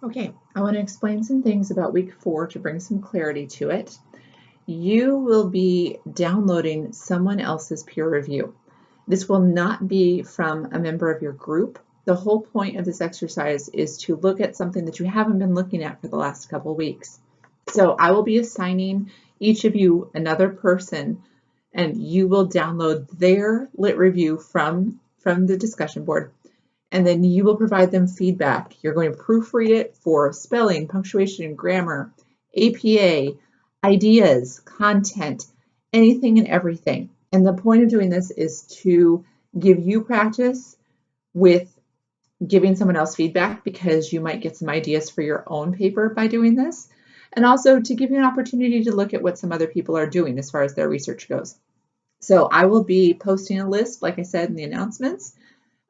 Okay, I want to explain some things about week 4 to bring some clarity to it. You will be downloading someone else's peer review. This will not be from a member of your group. The whole point of this exercise is to look at something that you haven't been looking at for the last couple of weeks. So I will be assigning each of you another person, and you will download their lit review from the discussion board, and then you will provide them feedback. You're going to proofread it for spelling, punctuation, grammar, APA, ideas, content, anything and everything. And the point of doing this is to give you practice with giving someone else feedback, because you might get some ideas for your own paper by doing this, and also to give you an opportunity to look at what some other people are doing as far as their research goes. So I will be posting a list, like I said, in the announcements,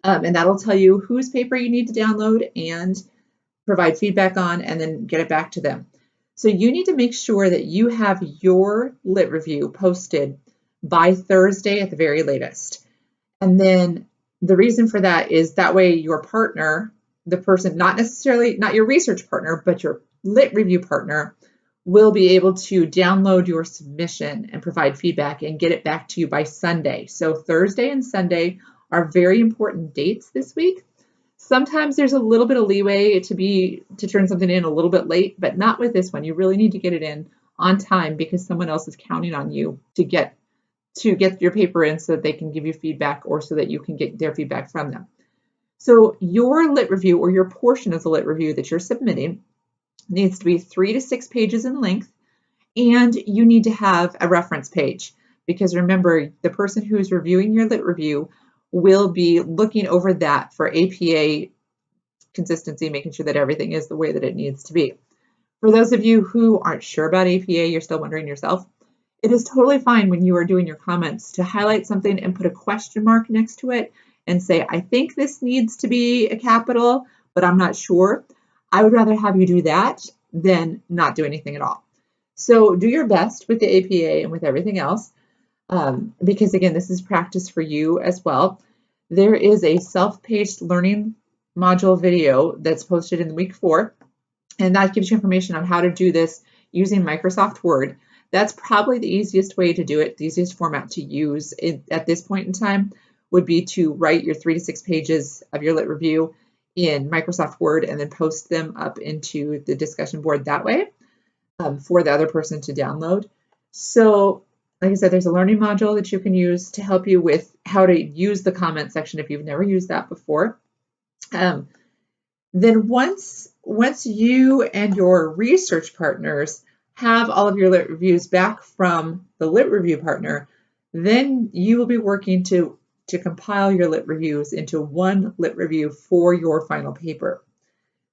and that'll tell you whose paper you need to download and provide feedback on, and then get it back to them. So you need to make sure that you have your lit review posted by Thursday at the very latest. And then the reason for that is that way your partner, the person, not your research partner, but your lit review partner, will be able to download your submission and provide feedback and get it back to you by Sunday. So Thursday and Sunday are very important dates this week. Sometimes there's a little bit of leeway to turn something in a little bit late, but not with this one. You really need to get it in on time, because someone else is counting on you to get your paper in so that they can give you feedback, or so that you can get their feedback from them. So your lit review, or your portion of the lit review that you're submitting, needs to be 3 to 6 pages in length, and you need to have a reference page, because remember, the person who's reviewing your lit review will be looking over that for APA consistency, making sure that everything is the way that it needs to be. For those of you who aren't sure about APA, you're still wondering yourself, it is totally fine when you are doing your comments to highlight something and put a question mark next to it and say, I think this needs to be a capital, but I'm not sure. I would rather have you do that than not do anything at all. So do your best with the APA and with everything else, because again, this is practice for you as well. There is a self-paced learning module video that's posted in week 4, and that gives you information on how to do this using Microsoft Word. That's probably the easiest way to do it. The easiest format to use at this point in time would be to write your 3 to 6 pages of your lit review in Microsoft Word and then post them up into the discussion board that way, for the other person to download. So like I said, there's a learning module that you can use to help you with how to use the comment section if you've never used that before. Then once you and your research partners have all of your lit reviews back from the lit review partner, then you will be working to compile your lit reviews into one lit review for your final paper.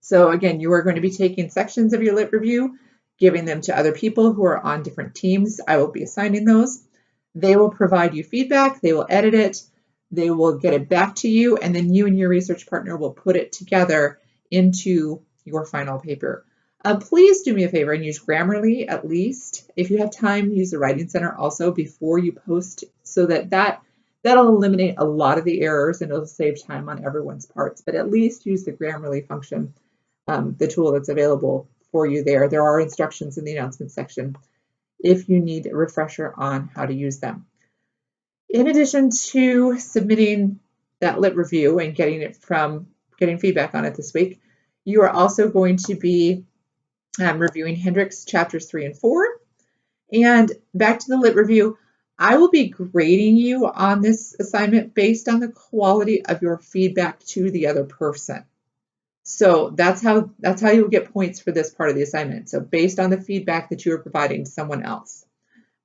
So again, you are going to be taking sections of your lit review, giving them to other people who are on different teams. I will be assigning those. They will provide you feedback, they will edit it, they will get it back to you, and then you and your research partner will put it together into your final paper. Please do me a favor and use Grammarly at least. If you have time, use the Writing Center also before you post, so that'll eliminate a lot of the errors and it'll save time on everyone's parts. But at least use the Grammarly function, the tool that's available for you there. There are instructions in the announcement section if you need a refresher on how to use them. In addition to submitting that lit review and getting feedback on it this week, you are also going to be reviewing Hendricks chapters 3 and 4. And back to the lit review, I will be grading you on this assignment based on the quality of your feedback to the other person. So that's how you'll get points for this part of the assignment. So based on the feedback that you are providing to someone else,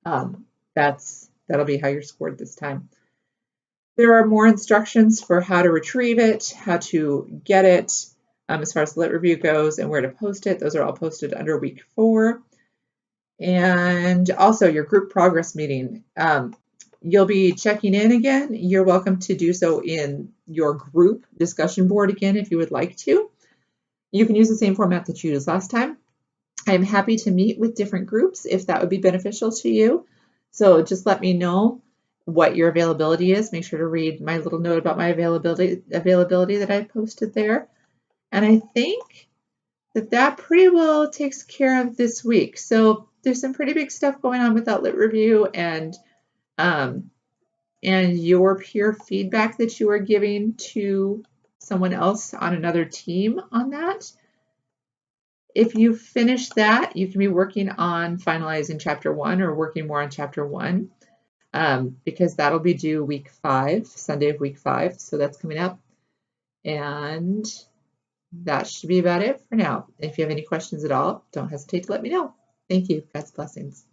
that'll be how you're scored this time. There are more instructions for how to retrieve it, how to get it, as far as the lit review goes, and where to post it. Those are all posted under week 4. And also your group progress meeting. You'll be checking in again. You're welcome to do so in your group discussion board again if you would like to. You can use the same format that you used last time. I'm happy to meet with different groups if that would be beneficial to you. So just let me know what your availability is. Make sure to read my little note about my availability that I posted there. And I think that pretty well takes care of this week. So there's some pretty big stuff going on with that lit review and your peer feedback that you are giving to someone else on another team on that. If you finish that, you can be working on finalizing chapter 1 or working more on chapter 1 because that'll be due week 5, Sunday of week 5. So that's coming up. And that should be about it for now. If you have any questions at all, don't hesitate to let me know. Thank you. God's blessings.